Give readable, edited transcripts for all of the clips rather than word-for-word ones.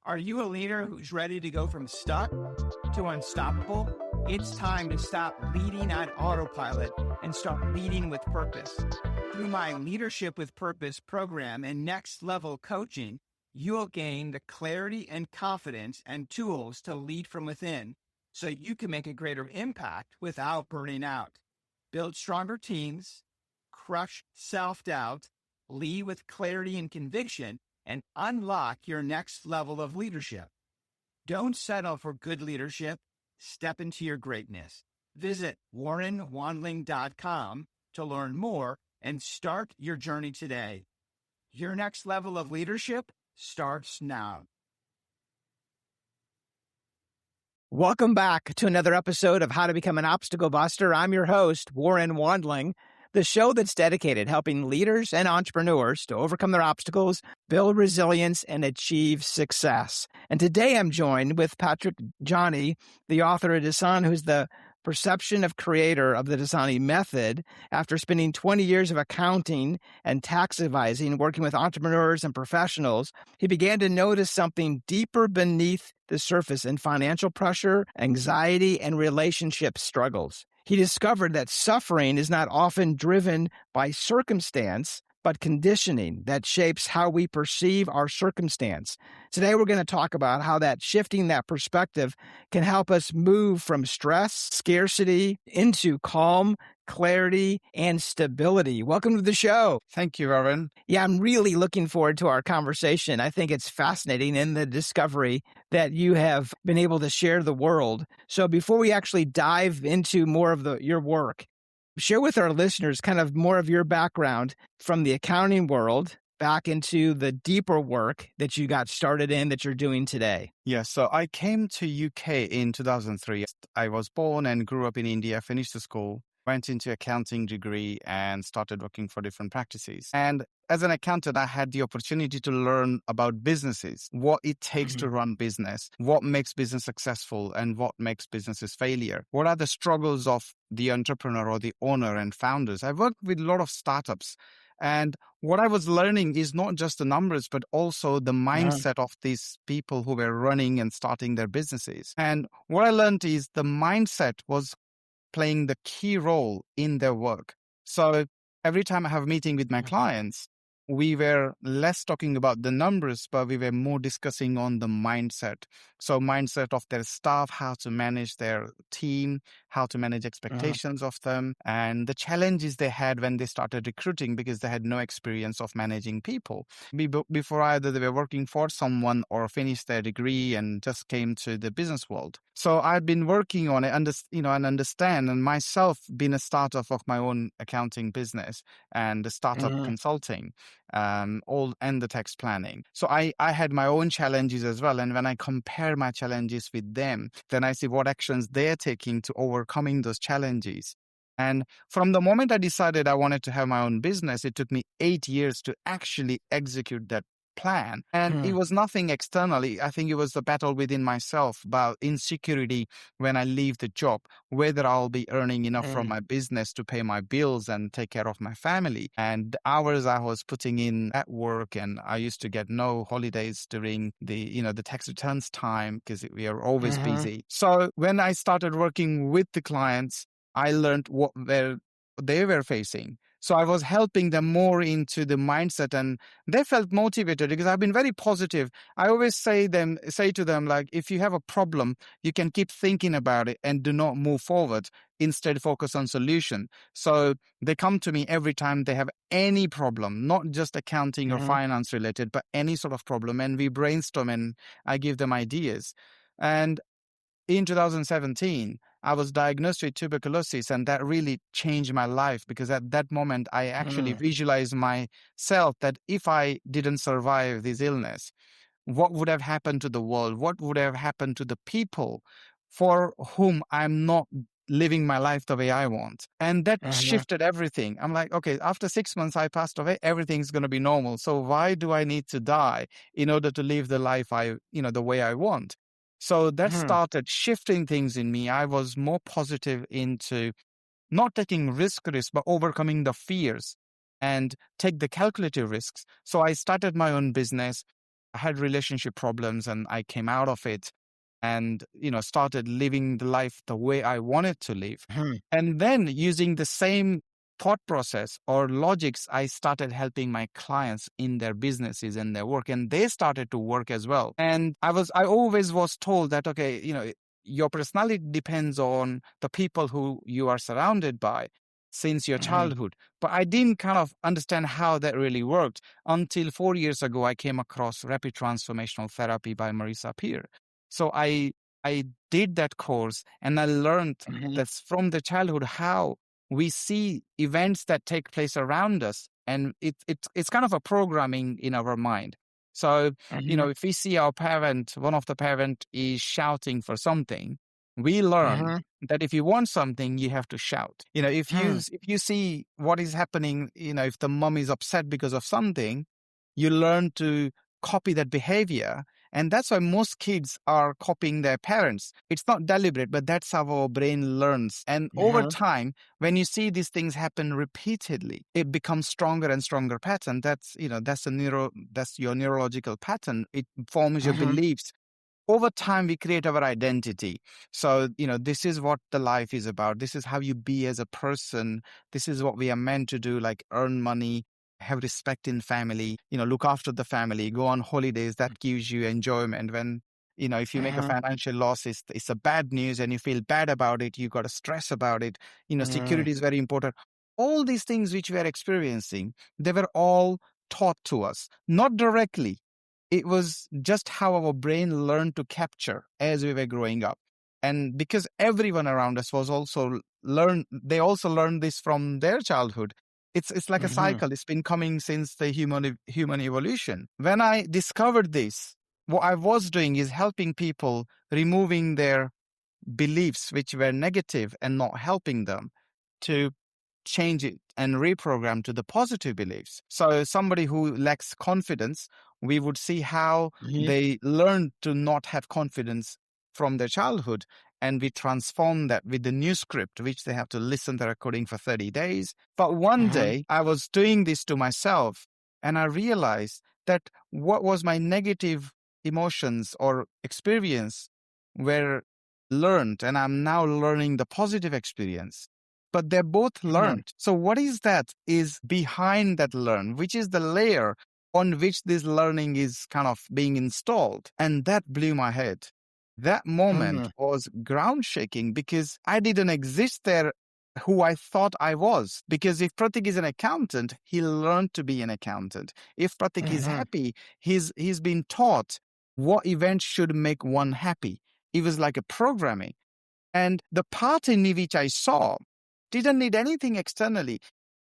Are you a leader who's ready to go from stuck to unstoppable? It's time to stop leading on autopilot and start leading with purpose. Through my Leadership with Purpose program and next level coaching, you'll gain the clarity and confidence and tools to lead from within so you can make a greater impact without burning out. Build stronger teams, crush self-doubt, lead with clarity and conviction, and unlock your next level of leadership. Don't settle for good leadership. Step into your greatness. Visit warrenwandling.com to learn more and start your journey today. Your next level of leadership starts now. Welcome back to another episode of How to Become an Obstacle Buster. I'm your host, Warren Wandling, the show that's dedicated helping leaders and entrepreneurs to overcome their obstacles, build resilience, and achieve success. And today I'm joined with Pratiqk Jaani, the author of Dasani, who's the perception of creator of the Dasani method. After spending 20 years of accounting and tax advising, working with entrepreneurs and professionals, he began to notice something deeper beneath the surface in financial pressure, anxiety, and relationship struggles. He discovered that suffering is not often driven by circumstance, but conditioning that shapes how we perceive our circumstance. Today, we're going to talk about how shifting that perspective can help us move from stress, scarcity, into calm, clarity, and stability. Welcome to the show. Thank you, Warren. Yeah, I'm really looking forward to our conversation. I think it's fascinating in the discovery that you have been able to share the world. So before we actually dive into more of your work, share with our listeners kind of more of your background from the accounting world back into the deeper work that you got started in that you're doing today. Yes, so I came to UK in 2003. I was born and grew up in India, finished the school, went into accounting degree and started working for different practices. And as an accountant, I had the opportunity to learn about businesses, what it takes to run business, what makes business successful and what makes businesses failure. What are the struggles of the entrepreneur or the owner and founders? I've worked with a lot of startups. And what I was learning is not just the numbers, but also the mindset of these people who were running and starting their businesses. And what I learned is the mindset was playing the key role in their work. So every time I have a meeting with my clients, we were less talking about the numbers, but we were more discussing on the mindset. So mindset of their staff, how to manage their team, how to manage expectations of them, and the challenges they had when they started recruiting because they had no experience of managing people. Before either they were working for someone or finished their degree and just came to the business world. So I've been working on it, and understand, and myself been a startup of my own accounting business and the startup consulting, and the tax planning. So I had my own challenges as well. And when I compare my challenges with them, then I see what actions they're taking to overcoming those challenges. And from the moment I decided I wanted to have my own business, it took me 8 years to actually execute that plan. And it was nothing externally. I think it was the battle within myself about insecurity when I leave the job, whether I'll be earning enough from my business to pay my bills and take care of my family. And the hours I was putting in at work, and I used to get no holidays during the tax returns time because we are always busy. So when I started working with the clients, I learned what they were facing. So I was helping them more into the mindset, and they felt motivated because I've been very positive. I always say to them, like, if you have a problem, you can keep thinking about it and do not move forward. Instead, focus on solution. So they come to me every time they have any problem, not just accounting or finance related, but any sort of problem. And we brainstorm and I give them ideas. And in 2017, I was diagnosed with tuberculosis, and that really changed my life because at that moment, I actually visualized myself that if I didn't survive this illness, what would have happened to the world? What would have happened to the people for whom I'm not living my life the way I want? And that shifted everything. I'm like, okay, after 6 months, I passed away. Everything's going to be normal. So why do I need to die in order to live the life the way I want? So that started shifting things in me. I was more positive into not taking risks, but overcoming the fears and take the calculated risks. So I started my own business. I had relationship problems and I came out of it and, started living the life the way I wanted to live. Mhm. And then using the same thought process or logics, I started helping my clients in their businesses and their work, and they started to work as well. And I always was told that, okay, your personality depends on the people who you are surrounded by since your Mhm. childhood. But I didn't kind of understand how that really worked until 4 years ago. I came across Rapid Transformational Therapy by Marisa Peer. So I did that course and I learned Mhm. that's from the childhood how we see events that take place around us, and it's kind of a programming in our mind. So Mhm. if we see our parent, one of the parent is shouting for something, we learn Mhm. that if you want something, you have to shout. Mhm. If you see what is happening, if the mom is upset because of something, you learn to copy that behavior. And that's why most kids are copying their parents. It's not deliberate, but that's how our brain learns. And over Mhm. time, when you see these things happen repeatedly, it becomes stronger and stronger pattern. That's your neurological pattern. It forms your Mhm. beliefs. Over time, we create our identity. So, this is what the life is about. This is how you be as a person. This is what we are meant to do, like earn money, have respect in family, look after the family, go on holidays. That gives you enjoyment. When, if you make a Mhm. financial loss, it's a bad news and you feel bad about it. You got to stress about it. Mhm. Security is very important. All these things which we are experiencing, they were all taught to us, not directly. It was just how our brain learned to capture as we were growing up. And because everyone around us was also they also learned this from their childhood. It's like a Mhm. cycle. It's been coming since the human evolution. When I discovered this, what I was doing is helping people removing their beliefs which were negative and not helping them, to change it and reprogram to the positive beliefs. So somebody who lacks confidence, we would see how Mhm. they learn to not have confidence from their childhood. And we transform that with the new script, which they have to listen to the recording for 30 days. But one Mhm. day I was doing this to myself and I realized that what was my negative emotions or experience were learned, and I'm now learning the positive experience, but they're both Mhm. learned. So what is that is behind that learn, which is the layer on which this learning is kind of being installed? And that blew my head. That moment Mhm. was ground shaking because I didn't exist there who I thought I was. Because if Pratik is an accountant, he learned to be an accountant. If Pratik is Mhm. happy, he's been taught what events should make one happy. It was like a programming. And the path in me which I saw didn't need anything externally.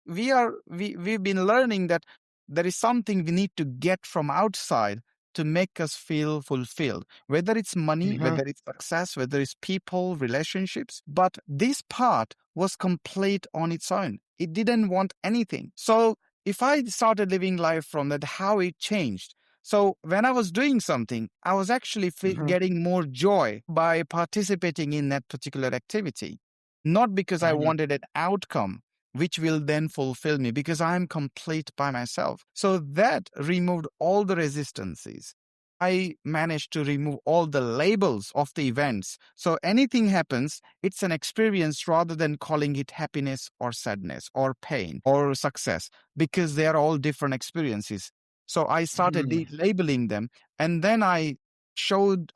We've been learning that there is something we need to get from outside to make us feel fulfilled, whether it's money, Mhm. whether it's success, whether it's people, relationships. But this part was complete on its own. It didn't want anything. So if I started living life from that, how it changed. So when I was doing something, I was actually Mhm. getting more joy by participating in that particular activity, not because I Mhm. wanted an outcome which will then fulfill me, because I am complete by myself. So that removed all the resistances. I managed to remove all the labels of the events. So anything happens, it's an experience rather than calling it happiness or sadness or pain or success, because they are all different experiences. So I started Mhm. labeling them, and then I showed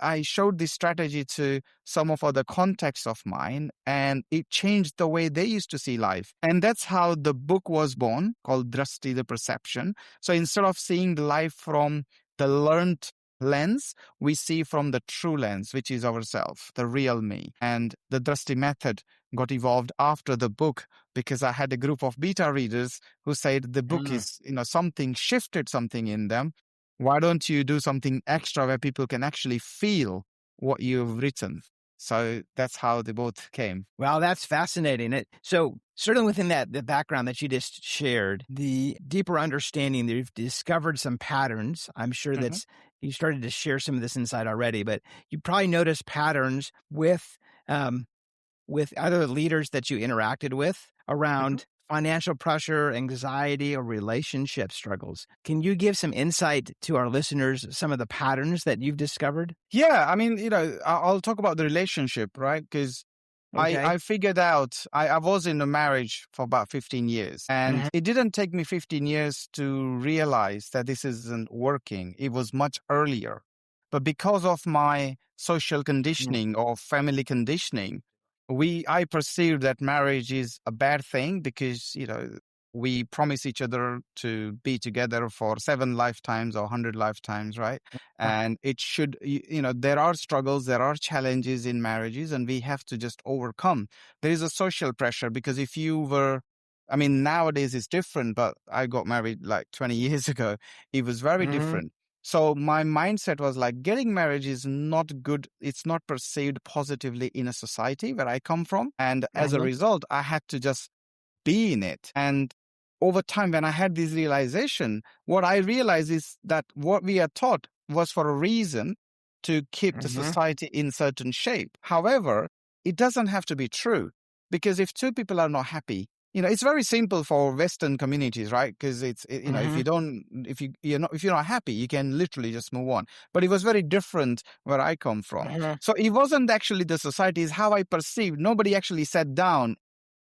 this strategy to some of other contacts of mine, and it changed the way they used to see life. And that's how the book was born, called Drasti, the Perception. So instead of seeing the life from the learned lens, we see from the true lens, which is ourself, the real me. And the Drasti method got evolved after the book, because I had a group of beta readers who said the book Mhm. is, something shifted something in them. Why don't you do something extra where people can actually feel what you've written? So that's how they both came. Well, that's fascinating. So certainly within the background that you just shared, the deeper understanding that you've discovered some patterns. I'm sure Hmm. you started to share some of this insight already, but you probably noticed patterns um, with other leaders that you interacted with Hmm. around financial pressure, anxiety, or relationship struggles. Can you give some insight to our listeners, some of the patterns that you've discovered? Yeah, I mean, I'll talk about the relationship, right? Because Okay. I figured out I was in a marriage for about 15 years, and Mhm, it didn't take me 15 years to realize that this isn't working. It was much earlier. But because of my social mhm, conditioning or family conditioning, I perceived that marriage is a bad thing because, we promise each other to be together for 7 lifetimes or 100 lifetimes, right? uh, And it should, there are struggles, there are challenges in marriages, and we have to just overcome. There is a social pressure because if you were, I mean, nowadays it's different, but I got married like 20 years ago. It was very mhm, different. So my mindset was like getting married is not good. It's not perceived positively in a society where I come from. And as a mhm, result, I had to just be in it. And over time, when I had this realization, what I realized is that what we are taught was for a reason to keep the mhm, society in certain shape. However, it doesn't have to be true because if two people are not happy, it's very simple for Western communities, right? Because if mhm, you don't, if you're not happy, you can literally just move on. But it was very different where I come from. mhm, So it wasn't actually the society, is how I perceived. Nobody actually sat down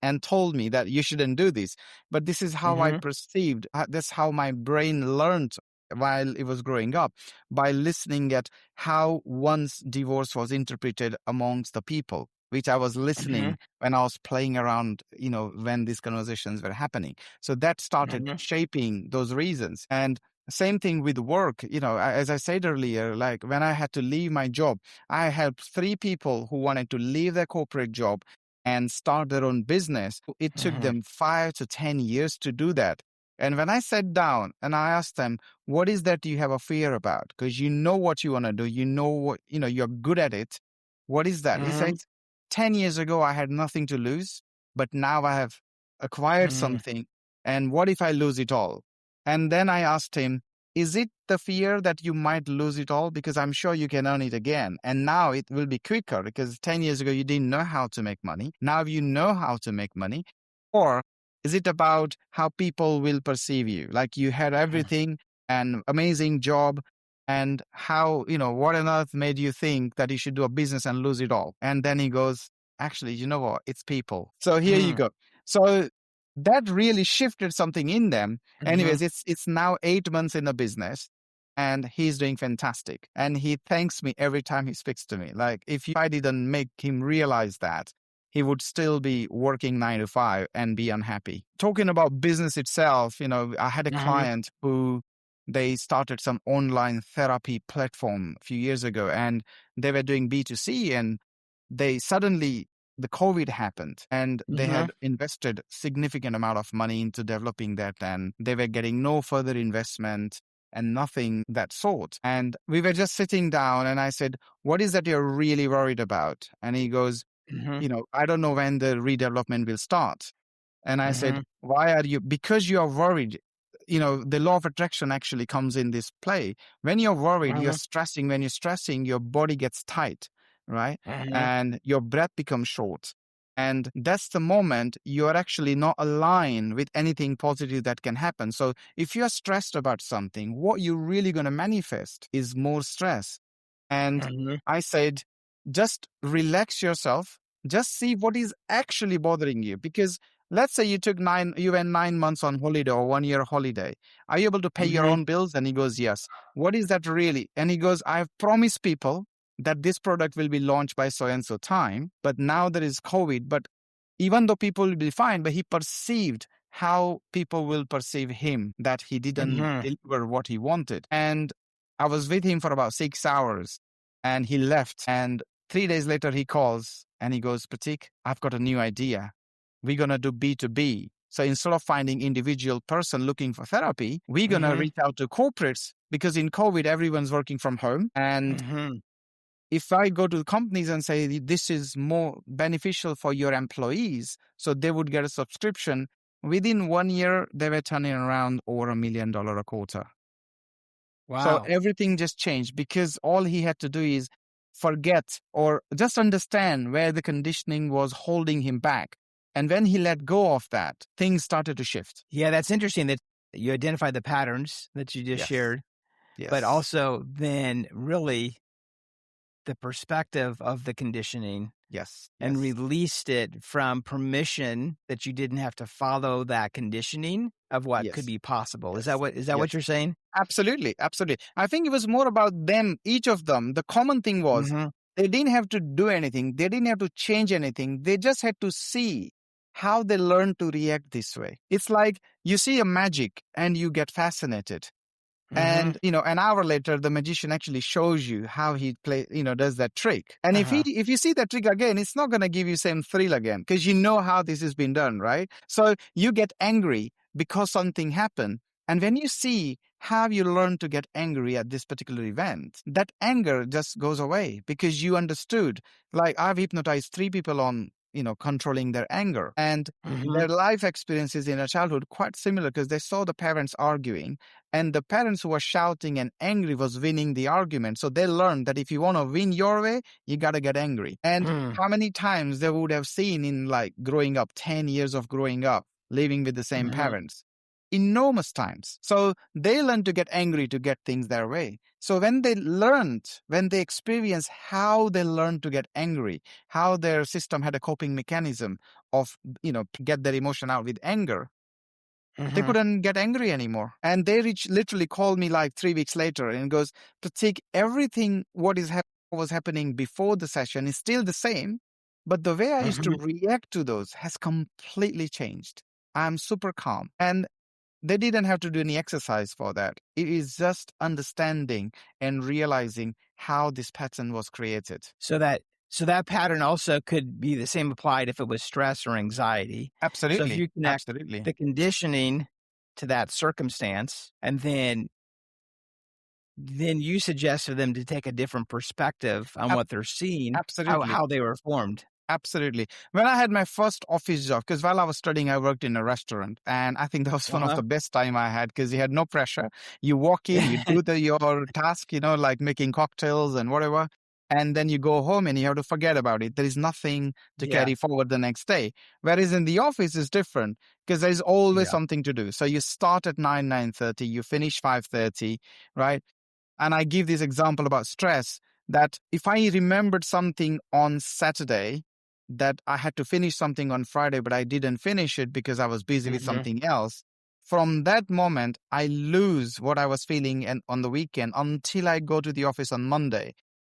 and told me that you shouldn't do this. But this is how I mhm, perceived. That's how my brain learned while it was growing up, by listening at how one's divorce was interpreted amongst the people, which I was mhm, listening when I was playing around, when these conversations were happening. So that started mhm, shaping those reasons. And same thing with work. As I said earlier, like when I had to leave my job, I helped 3 people who wanted to leave their corporate job and start their own business. It took mhm, them 5 to 10 years to do that. And when I sat down and I asked them, what is that you have a fear about? Because you know what you want to do. You know what, you're good at it. What is that? He mhm, says, 10 years ago, I had nothing to lose, but now I have acquired mhm, something. And what if I lose it all? And then I asked him, is it the fear that you might lose it all? Because I'm sure you can earn it again. And now it will be quicker because 10 years ago, you didn't know how to make money. Now you know how to make money. Or is it about how people will perceive you? Like you had everything, an amazing job, and how, what on earth made you think that you should do a business and lose it all? And then he goes, actually, you know what? It's people. So here you mhm, go. So that really shifted something in them. mhm, Anyways, it's now 8 months in the business and he's doing fantastic. And he thanks me every time he speaks to me. Like if I didn't make him realize that, he would still be working 9 to 5 and be unhappy. Talking about business itself, I had a mhm, client who they started some online therapy platform a few years ago and they were doing B2C and they suddenly the COVID happened and they mhm, had invested significant amount of money into developing that and they were getting no further investment and nothing that sort. And we were just sitting down and I said, what is that you're really worried about? And he goes, mhm, I don't know when the redevelopment will start. And I said, mhm, why are you? Because you are worried. The law of attraction actually comes in this play. When you're worried, you're mhm, stressing. When you're stressing, your body gets tight, right? mhm, And your breath becomes short. And that's the moment you're actually not aligned with anything positive that can happen. So if you're stressed about something, what you're really going to manifest is more stress. And mhm, I said, just relax yourself. Just see what is actually bothering you. Because let's say you went 9 months on holiday or 1 year holiday. Are you able to pay your mhm, own bills? And he goes, yes. What is that really? And he goes, I've promised people that this product will be launched by so and so time. But now there is COVID. But even though people will be fine, but he perceived how people will perceive him, that he didn't mhm. deliver what he wanted. And I was with him for about 6 hours and he left. And 3 days later, he calls and he goes, Pratik, I've got a new idea. We're going to do B2B. So instead of finding individual person looking for therapy, we're going to Mhm, reach out to corporates because in COVID, everyone's working from home. And mhm, if I go to the companies and say, this is more beneficial for your employees, so they would get a subscription, within 1 year, they were turning around over $1 million a quarter. So wow. everything just changed because all he had to do is forget or just understand where the conditioning was holding him back. And when he let go of that, things started to shift. Yeah, that's interesting that you identified the patterns that you just Yes. shared, but Yes. also then really the perspective of the conditioning Yes. and Yes. released it from permission that you didn't have to follow that conditioning of what could Yes. be possible. Is Yes. that what Yes. you're saying? Absolutely. Absolutely. I think it was more about them, each of them. The common thing was Mm-hmm. they didn't have to do anything. They didn't have to change anything. They just had to see how they learn to react this way. It's like you see a magic and you get fascinated. Mm-hmm. And, an hour later, the magician actually shows you how he does that trick. And Uh-huh. if you see that trick again, it's not going to give you same thrill again because you know how this has been done, right? So you get angry because something happened. And when you see how you learn to get angry at this particular event, that anger just goes away because you understood. Like I've hypnotized 3 people on, controlling their anger, and Mm-hmm. their life experiences in their childhood quite similar because they saw the parents arguing, and the parents who were shouting and angry was winning the argument. So they learned that if you want to win your way, you got to get angry. And Mm-hmm. how many times they would have seen in like growing up, 10 years of growing up, living with the same Mm-hmm. parents? Enormous times. So they learned to get angry to get things their way. So when they experienced how they learned to get angry, how their system had a coping mechanism of, get their emotion out with anger, they Mm-hmm. couldn't get angry anymore. And they literally called me like 3 weeks later and goes, Pratik, everything was happening before the session is still the same, but the way I used to Mm-hmm. react to those has completely changed. I'm super calm. And they didn't have to do any exercise for that. It is just understanding and realizing how this pattern was created. So that pattern also could be the same applied if it was stress or anxiety. So if Absolutely. you connect Absolutely. the conditioning to that circumstance, and then you suggest to them to take a different perspective on Ab- what they're seeing, Absolutely. how they were formed. Absolutely. When I had my first office job, because while I was studying, I worked in a restaurant, and I think that was one of Uh-huh. the best time I had because you had no pressure. You walk in, you do your task, like making cocktails and whatever, and then you go home and you have to forget about it. There is nothing to Yeah. carry forward the next day. Whereas in the office is different because there is always Yeah. something to do. So you start at 9:30, you finish 5:30, right? And I give this example about stress that if I remembered something on Saturday that I had to finish something on Friday, but I didn't finish it because I was busy with Mhm. something else, from that moment, I lose what I was feeling on the weekend until I go to the office on Monday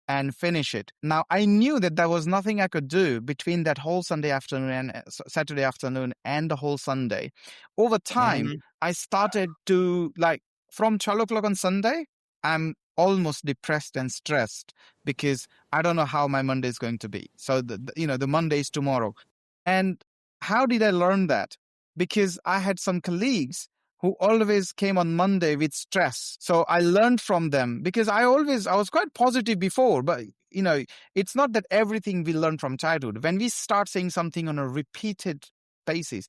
and finish it. Now, I knew that there was nothing I could do between that whole Sunday afternoon and Saturday afternoon and the whole Sunday. Over time, Mhm. I started to from 12 o'clock on Sunday, I'm almost depressed and stressed because I don't know how my Monday is going to be. So the Monday is tomorrow. And how did I learn that? Because I had some colleagues who always came on Monday with stress. So I learned from them because I was quite positive before, but it's not that everything we learn from childhood. When we start saying something on a repeated basis,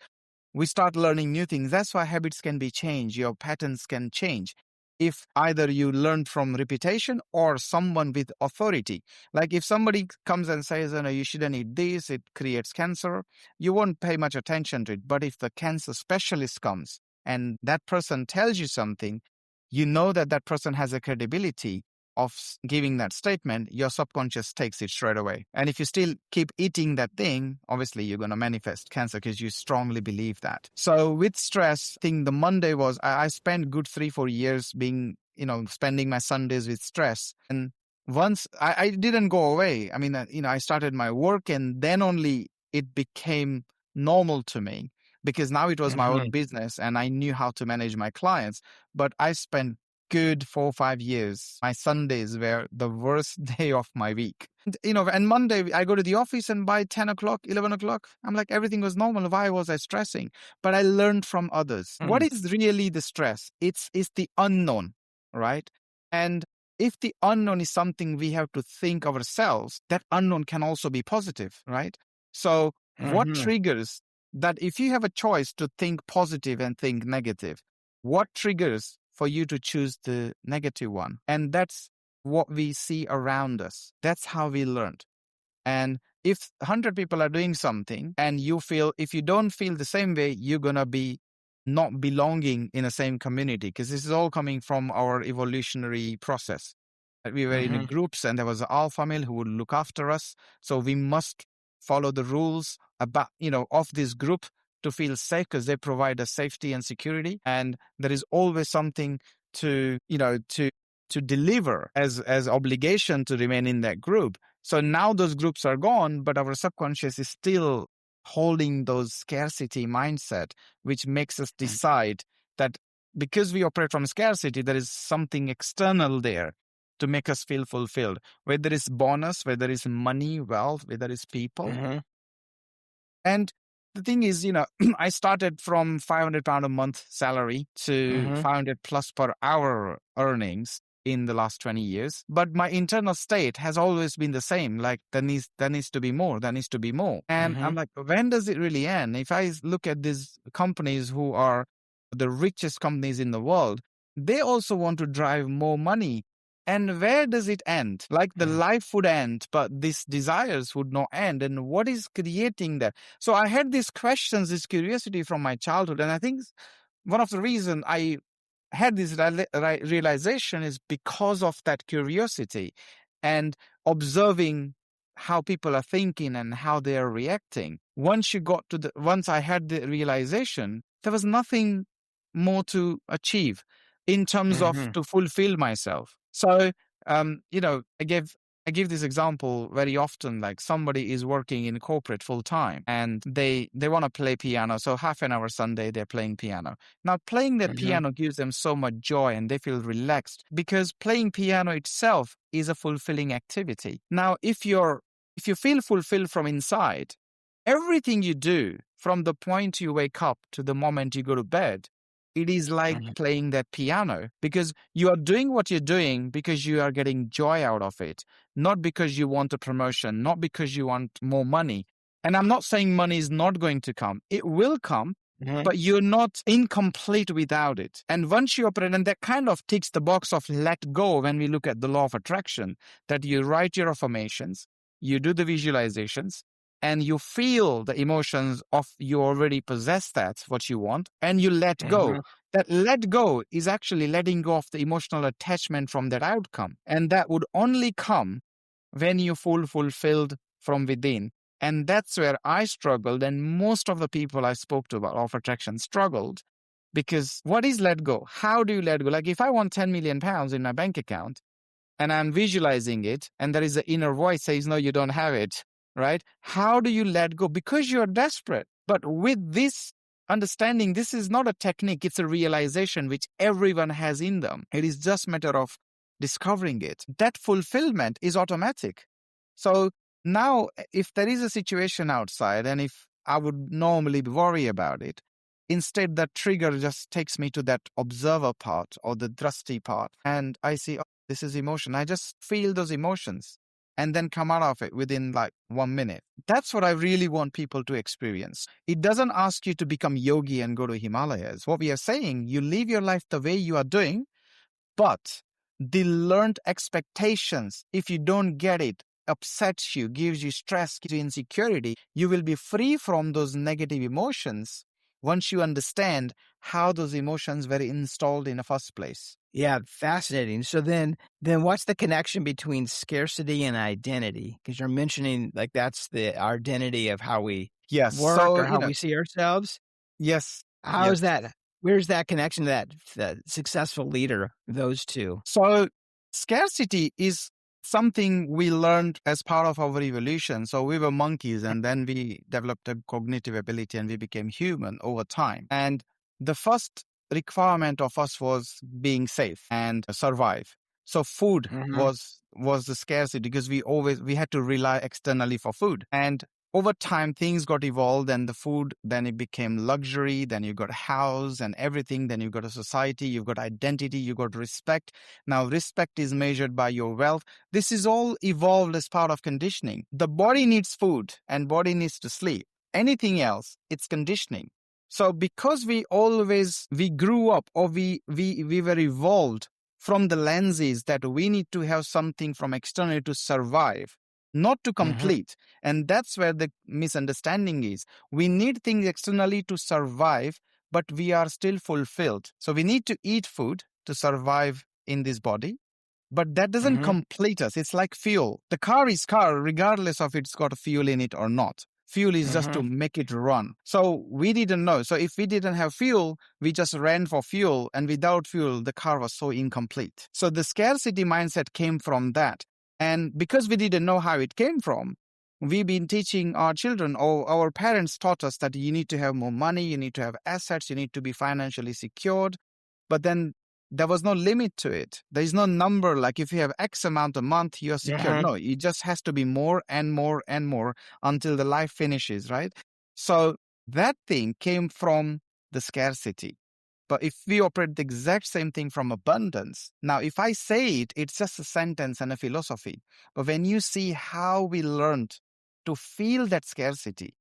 we start learning new things. That's why habits can be changed. Your patterns can change if either you learn from repetition or someone with authority. Like if somebody comes and says, oh, no, you shouldn't eat this, it creates cancer, you won't pay much attention to it. But if the cancer specialist comes and that person tells you something, you know that that person has a credibility of giving that statement. Your subconscious takes it straight away. And if you still keep eating that thing, obviously you're going to manifest cancer because you strongly believe that. So with stress, I think the Monday was, I spent good 3-4 years being, spending my Sundays with stress. And once I didn't go away. I mean, I started my work and then only it became normal to me because now it was my own Mhm. business and I knew how to manage my clients. But I spent good 4 or 5 years. My Sundays were the worst day of my week. And Monday I go to the office and by 10 o'clock, 11 o'clock, I'm like, everything was normal. Why was I stressing? But I learned from others. What Mm. is really the stress? It's the unknown, right? And if the unknown is something we have to think of ourselves, that unknown can also be positive, right? So what Mhm. triggers that if you have a choice to think positive and think negative, what triggers for you to choose the negative one? And that's what we see around us. That's how we learned. And if 100 people are doing something and if you don't feel the same way, you're going to be not belonging in the same community, because this is all coming from our evolutionary process. We were in groups and there was an alpha male who would look after us. So we must follow the rules of this group to feel safe, because they provide us safety and security. And there is always something to deliver as obligation to remain in that group. So now those groups are gone, but our subconscious is still holding those scarcity mindset, which makes us decide that because we operate from scarcity, there is something external there to make us feel fulfilled, whether it's bonus, whether it's money, wealth, whether it's people. And the thing is, I started from £500 a month salary to 500 plus per hour earnings in the last 20 years. But my internal state has always been the same. Like there needs to be more, there needs to be more. And I'm like, when does it really end? If I look at these companies who are the richest companies in the world, they also want to drive more money. And where does it end? Like the life would end, but these desires would not end. And what is creating that? So I had these questions, this curiosity from my childhood. And I think one of the reasons I had this realization is because of that curiosity and observing how people are thinking and how they are reacting. Once I had the realization, there was nothing more to achieve in terms of to fulfill myself. So, I give this example very often. Like somebody is working in corporate full time and they want to play piano. So half an hour Sunday, they're playing piano. Now playing that piano gives them so much joy and they feel relaxed, because playing piano itself is a fulfilling activity. Now, if you feel fulfilled from inside, everything you do from the point you wake up to the moment you go to bed, it is like playing that piano, because you are doing what you're doing because you are getting joy out of it, not because you want a promotion, not because you want more money. And I'm not saying money is not going to come. It will come, but you're not incomplete without it. And once you operate, and that kind of ticks the box of let go when we look at the law of attraction, that you write your affirmations, you do the visualizations, and you feel the emotions of you already possess what you want, and you let go. That let go is actually letting go of the emotional attachment from that outcome. And that would only come when you feel fulfilled from within. And that's where I struggled. And most of the people I spoke to about law of attraction struggled, because what is let go? How do you let go? Like if I want 10 million pounds in my bank account and I'm visualizing it, and there is an inner voice says, no, you don't have it. Right? How do you let go? Because you're desperate. But with this understanding, this is not a technique, it's a realization which everyone has in them. It is just a matter of discovering it. That fulfillment is automatic. So now, if there is a situation outside, and if I would normally worry about it, instead that trigger just takes me to that observer part or the drusty part. And I see, oh, this is emotion. I just feel those emotions and then come out of it within like 1 minute. That's what I really want people to experience. It doesn't ask you to become yogi and go to Himalayas. What we are saying, you live your life the way you are doing, but the learned expectations, if you don't get it, upsets you, gives you stress, gives you insecurity, you will be free from those negative emotions once you understand how those emotions were installed in the first place. Yeah, fascinating. So then what's the connection between scarcity and identity? Because you're mentioning like that's the identity of how we work or how we see ourselves. Yes. How is that? Where's that connection to that successful leader, those two? So scarcity is something we learned as part of our evolution. So we were monkeys and then we developed a cognitive ability and we became human over time. And the first requirement of us was being safe and survive. So food was the scarcity, because we had to rely externally for food. And over time, things got evolved, and the food, then it became luxury. Then you got house and everything. Then you got a society, you've got identity, you got respect. Now, respect is measured by your wealth. This is all evolved as part of conditioning. The body needs food and body needs to sleep. Anything else, it's conditioning. So because we grew up, or we were evolved from the lenses that we need to have something from external to survive, not to Mm-hmm. complete. And that's where the misunderstanding is. We need things externally to survive, but we are still fulfilled. So we need to eat food to survive in this body, but that doesn't Mm-hmm. complete us. It's like fuel. The car is car regardless of it's got fuel in it or not. Fuel is just to Mm-hmm. make it run. So we didn't know. So if we didn't have fuel, we just ran for fuel. And without fuel, the car was so incomplete. So the scarcity mindset came from that. And because we didn't know how it came from, we've been teaching our children, or our parents taught us, that you need to have more money, you need to have assets, you need to be financially secured. But then there was no limit to it. There is no number like if you have X amount a month, you're secure. Mm-hmm. No, it just has to be more and more and more until the life finishes, right? So that thing came from the scarcity. But if we operate the exact same thing from abundance, now if I say it, it's just a sentence and a philosophy. But when you see how we learned to feel that scarcity,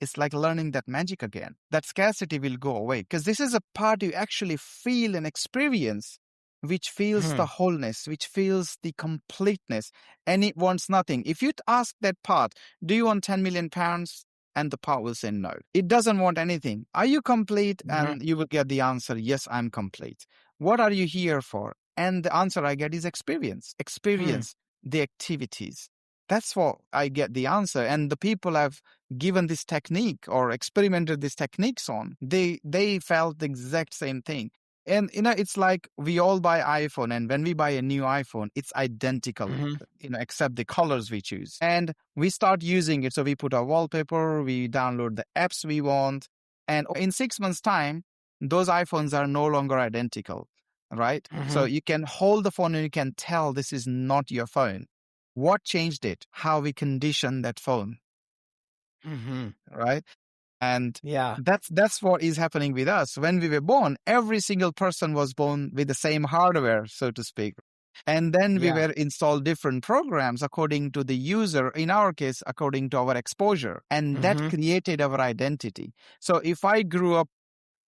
it's like learning that magic again. That scarcity will go away because this is a part you actually feel and experience, which feels the wholeness, which feels the completeness, and it wants nothing. If you ask that part, do you want 10 million pounds? And the part will say no. It doesn't want anything. Are you complete? Mm-hmm. And you will get the answer, yes, I'm complete. What are you here for? And the answer I get is experience. Experience the activities. That's what I get the answer. And the people I've given this technique or experimented these techniques on, they felt the exact same thing. And it's like we all buy iPhone, and when we buy a new iPhone, it's identical, except the colors we choose. And we start using it. So we put our wallpaper, we download the apps we want, and in 6 months' time, those iPhones are no longer identical, right? So you can hold the phone and you can tell this is not your phone. What changed it? How we conditioned that phone, right? And Yeah. that's what is happening with us. When we were born, every single person was born with the same hardware, so to speak. And then we were installed different programs according to the user, in our case, according to our exposure. And that created our identity. So if I grew up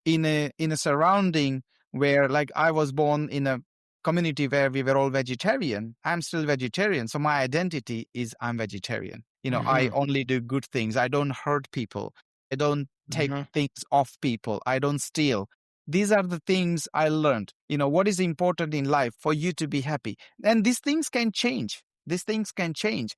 in a surrounding where, like, I was born in a community where we were all vegetarian, I'm still vegetarian. So my identity is I'm vegetarian. I only do good things. I don't hurt people. I don't take things off people. I don't steal. These are the things I learned. What is important in life for you to be happy. And these things can change. These things can change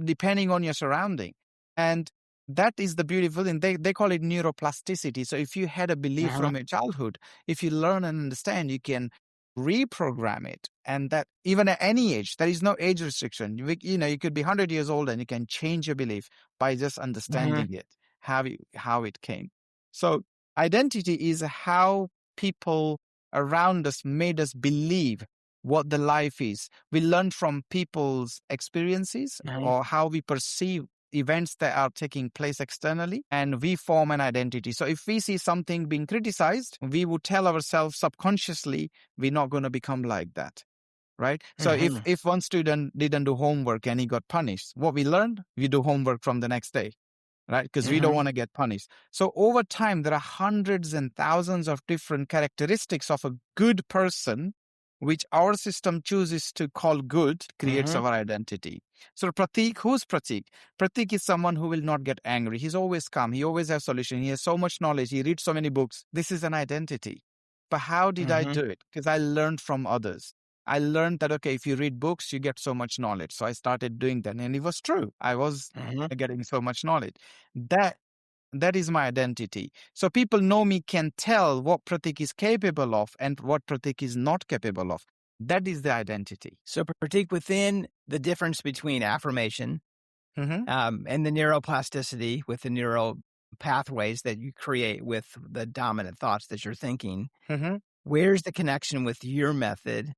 depending on your surrounding. And that is the beautiful thing. They call it neuroplasticity. So if you had a belief from your childhood, if you learn and understand, you can reprogram it. And that even at any age, there is no age restriction. You could be 100 years old and you can change your belief by just understanding it, how it came. So identity is how people around us made us believe what the life is. We learn from people's experiences or how we perceive events that are taking place externally, and we form an identity. So if we see something being criticized, we would tell ourselves subconsciously, we're not going to become like that. Right? So if one student didn't do homework and he got punished, what we learned, we do homework from the next day. Right? Because we don't want to get punished. So over time, there are hundreds and thousands of different characteristics of a good person, which our system chooses to call good, creates our identity. So Pratiqk, who's Pratiqk? Pratiqk is someone who will not get angry. He's always calm. He always has solution. He has so much knowledge. He reads so many books. This is an identity. But how did I do it? Because I learned from others. I learned that, okay, if you read books, you get so much knowledge. So I started doing that. And it was true. I was getting so much knowledge. That is my identity. So people know me, can tell what Pratiqk is capable of and what Pratiqk is not capable of. That is the identity. So Pratiqk, within the difference between affirmation and the neuroplasticity with the neural pathways that you create with the dominant thoughts that you're thinking, where's the connection with your method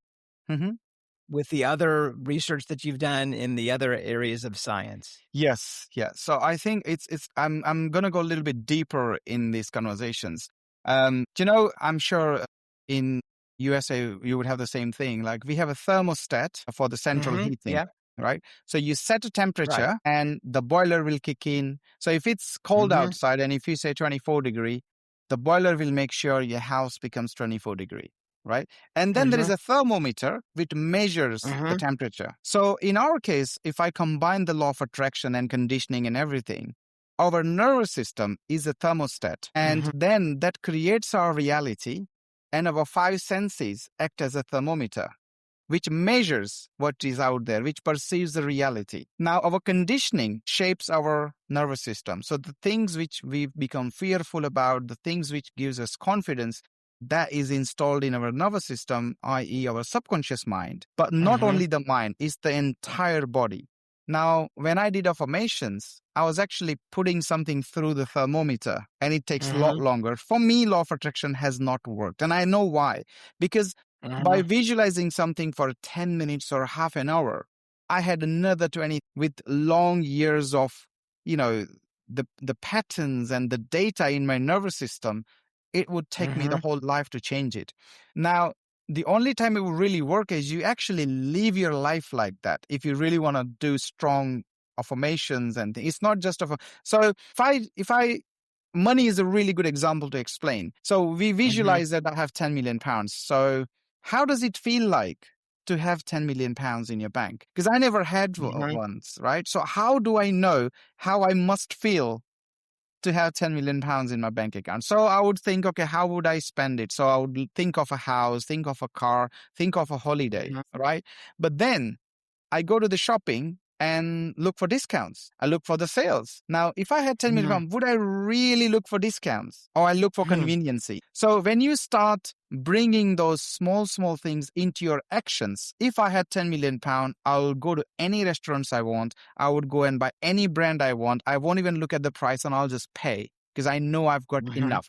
with the other research that you've done in the other areas of science? Yes. So I think I'm going to go a little bit deeper in these conversations. I'm sure in USA you would have the same thing. Like we have a thermostat for the central heating, right? So you set a temperature and the boiler will kick in. So if it's cold outside and if you say 24 degree, the boiler will make sure your house becomes 24 degree. right? And then there is Mm-hmm. a thermometer which measures the Mm-hmm. temperature. So in our case, if I combine the law of attraction and conditioning and everything, our nervous system is a thermostat. And Mm-hmm. then that creates our reality, and our five senses act as a thermometer which measures what is out there, which perceives the reality. Now, our conditioning shapes our nervous system. So the things which we become fearful about, the things which gives us confidence, that is installed in our nervous system, i.e. our subconscious mind. But not Mm-hmm. only the mind, it's the entire body. Now, when I did affirmations, I was actually putting something through the thermometer, and it takes a lot Mm-hmm. longer. For me, law of attraction has not worked. And I know why. Because by Mm-hmm. visualizing something for 10 minutes or half an hour, I had another 20 with long years of, you know, the patterns and the data in my nervous system. It would take me the Mm-hmm. whole life to change it. Now, the only time it will really work is you actually live your life like that. If you really want to do strong affirmations and things, it's not just so if I money is a really good example to explain. So we Mm-hmm. visualize that I have 10 million pounds. So how does it feel like to have 10 million pounds in your bank? Because I never had Mm-hmm. once, right? So how do I know how I must feel to have 10 million pounds in my bank account? So I would think, okay, how would I spend it? So I would think of a house, think of a car, think of a holiday, right? But then I go to the shopping and look for discounts. I look for the sales. Now, if I had 10 million Mm-hmm. pounds, would I really look for discounts or I look for Mm-hmm. conveniency? So when you start bringing those small, small things into your actions, if I had 10 million pounds, I will go to any restaurants I want. I would go and buy any brand I want. I won't even look at the price and I'll just pay because I know I've got Mm-hmm. enough.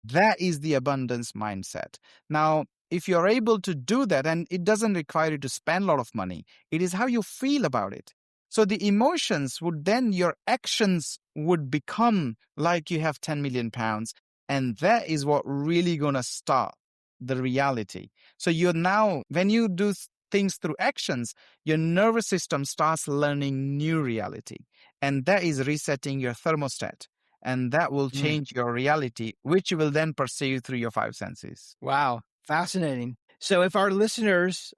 That is the abundance mindset. Now, if you're able to do that, and it doesn't require you to spend a lot of money, it is how you feel about it. So the emotions would then, your actions would become like you have 10 million pounds. And that is what really going to start the reality. So you're now, when you do things through actions, your nervous system starts learning new reality. And that is resetting your thermostat. And that will Mm. change your reality, which you will then perceive through your five senses. Wow. Fascinating. So if our listeners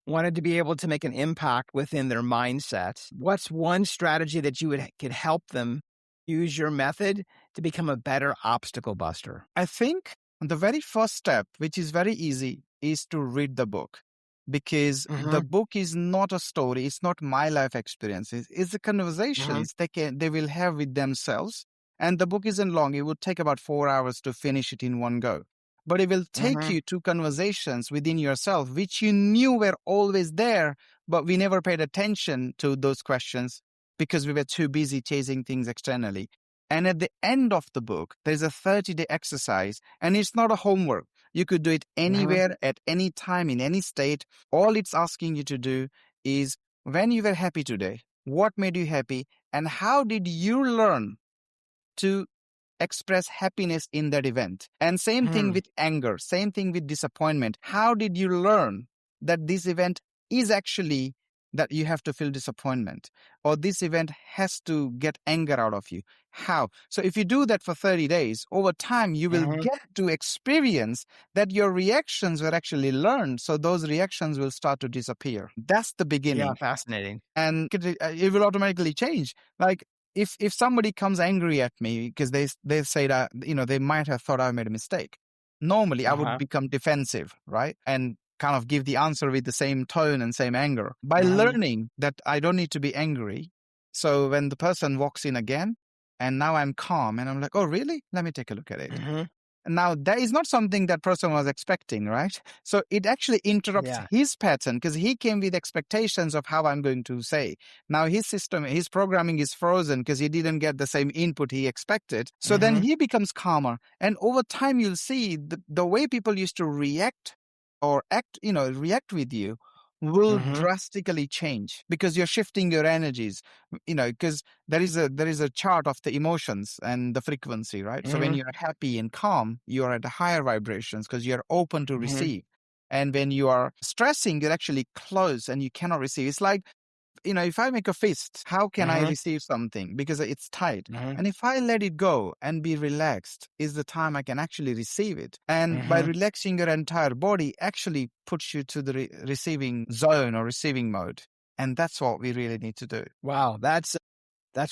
wanted to be able to make an impact within their mindset, what's one strategy that you could help them use your method to become a better obstacle buster? I think the very first step, which is very easy, is to read the book. Because Mm-hmm. the book is not a story, it's not my life experiences, it's the Mm-hmm. conversations they will have with themselves. And the book isn't long, it would take about 4 hours to finish it in one go. But it will take Mm-hmm. you to conversations within yourself, which you knew were always there, but we never paid attention to those questions because we were too busy chasing things externally. And at the end of the book, there's a 30-day exercise, and it's not a homework. You could do it Mm-hmm. anywhere, at any time, in any state. All it's asking you to do is, when you were happy today, what made you happy, and how did you learn to express happiness in that event? And same thing with anger, same thing with disappointment. How did you learn that this event is actually that you have to feel disappointment, or this event has to get anger out of you? How? So if you do that for 30 days, over time, you will Mm-hmm. get to experience that your reactions were actually learned. So those reactions will start to disappear. That's the Yeah, beginning. fascinating. And it will automatically change. Like if somebody comes angry at me because they say that, they might have thought I made a mistake. Normally, I would Uh-huh. become defensive, right? And kind of give the answer with the same tone and same anger. By Mm-hmm. learning that I don't need to be angry. So when the person walks in again, and now I'm calm and I'm like, oh, really? Let me take a look at it. Mm-hmm. Now, that is not something that person was expecting, right? So it actually interrupts Yeah. his pattern because he came with expectations of how I'm going to say. Now, his system, his programming is frozen because he didn't get the same input he expected. So then Mm-hmm. he becomes calmer. And over time, you'll see the way people used to react or react with you will Mm-hmm. drastically change because you're shifting your energies, because there is a chart of the emotions and the frequency, right? So when Mm-hmm. you're happy and calm, you're at higher vibrations because you're open to Mm-hmm. receive. And when you are stressing, you're actually closed and you cannot receive. It's like if I make a fist, how can I Mhm. receive something? Because it's tight. Mhm. And if I let it go and be relaxed, is the time I can actually receive it. And by Mhm. relaxing your entire body actually puts you to the receiving zone or receiving mode. And that's what we really need to do. Wow, that's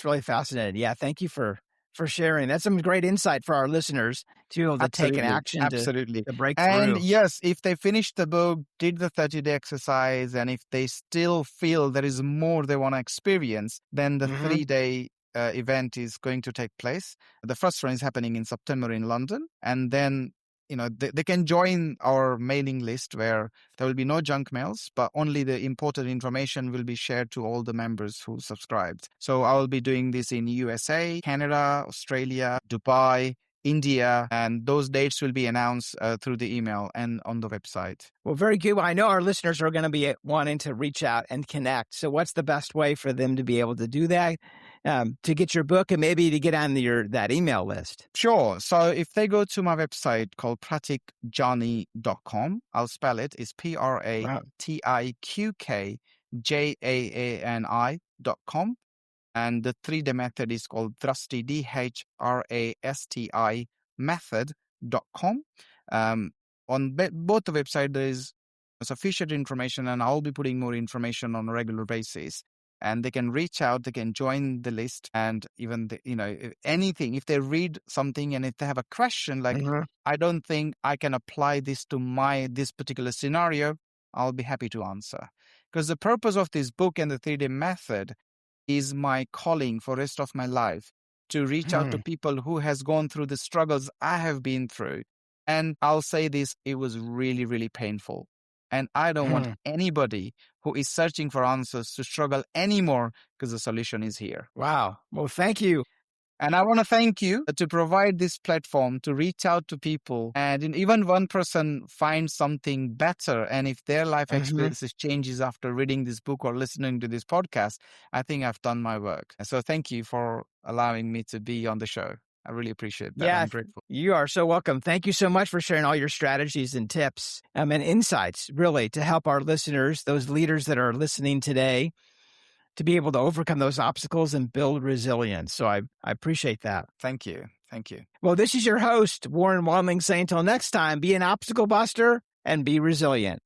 really fascinating. Yeah, thank you for sharing. That's some great insight for our listeners to be able to take an Absolutely. action to Absolutely. break And through. yes, if they finish the book, did the 30-day exercise, and if they still feel there is more they want to experience, then the Mhm. 3-day event is going to take place. The first one is happening in September in London. And then, they can join our mailing list where there will be no junk mails, but only the important information will be shared to all the members who subscribed. So I will be doing this in USA, Canada, Australia, Dubai, India, and those dates will be announced through the email and on the website. Well, very good. Well, I know our listeners are going to be wanting to reach out and connect. So what's the best way for them to be able to do that, to get your book and maybe to get on that email list? Sure. So if they go to my website called pratiqkjaani.com, I'll spell it. It's pratiqkjaani.com. And the 3-day method is called Drasti, DHRASTI method.com. On both the website, there is sufficient information, and I'll be putting more information on a regular basis. And they can reach out, they can join the list, and even, if anything, if they read something and if they have a question like, Mhm. I don't think I can apply this to this particular scenario, I'll be happy to answer. Because the purpose of this book and the 3-day method is my calling for rest of my life, to reach out to people who has gone through the struggles I have been through. And I'll say this, it was really, really painful. And I don't want anybody who is searching for answers to struggle anymore, because the solution is here. Wow. Well, thank you. And I want to thank you to provide this platform to reach out to people. And even one person finds something better. And if their life experiences changes after reading this book or listening to this podcast, I think I've done my work. So thank you for allowing me to be on the show. I really appreciate that. Yeah, I'm grateful. you are so welcome. Thank you so much for sharing all your strategies and tips and insights, really, to help our listeners, those leaders that are listening today, to be able to overcome those obstacles and build resilience. So I appreciate that. Thank you. Thank you. Well, this is your host, Warren Wandling, saying until next time, be an obstacle buster and be resilient.